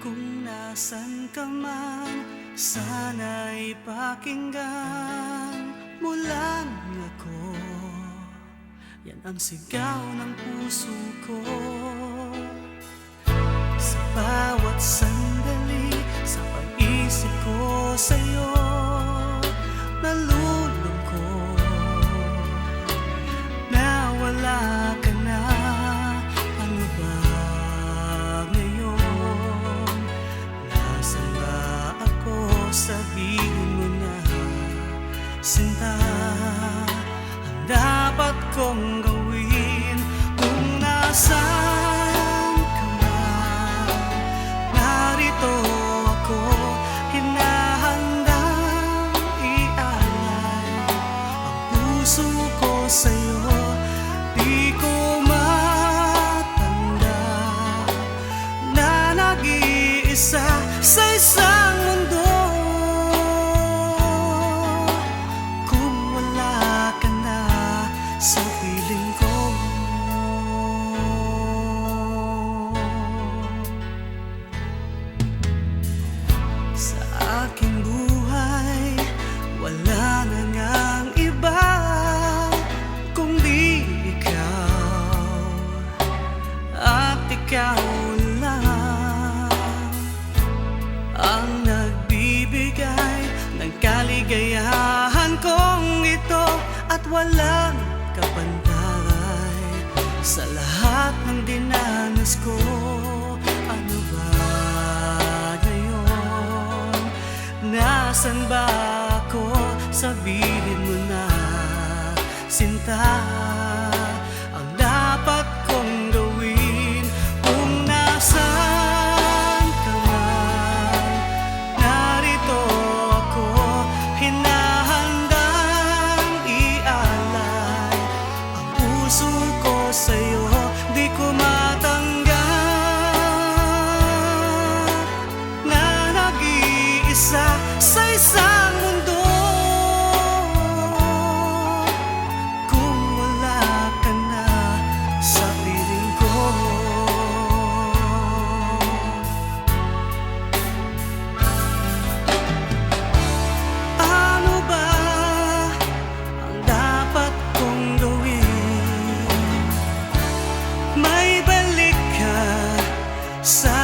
Kung nasan ka man, sana'y pakinggan mo lang ako. Yan ang sigaw ng puso ko. Sa bawat sandali, sa pag-isip ko sa'yo, nalulungkot na wala ka na. Ano ba ngayon? Nasaan ba ako? Sabihin mo na, sinta. Ang dapat kong gawin kung nasaan ka man, narito ako, hinahandang ialay ang puso ko sa'yo. Di ko matanda na nag-iisa sa isang mundo kung wala ka na sa piling ko. Sa aking buhay, wala na ngang iba kundi ikaw, at ikaw lang ang nagbibigay ng kaligayahan kong ito, at walang kapantay sa lahat ng dinanas ko. Ano ba ngayon? Nasaan ba ako? Sabihin mo na, sinta. Ang dapat kong gawin kung nasaan ka man, narito ako, hinahandang ialay ang puso ko sa'yo. Di ko matanggap na nag-iisa sa isang mundo kung wala ka na sa piling ko. Ano ba ang dapat kong gawin? May balik ka sa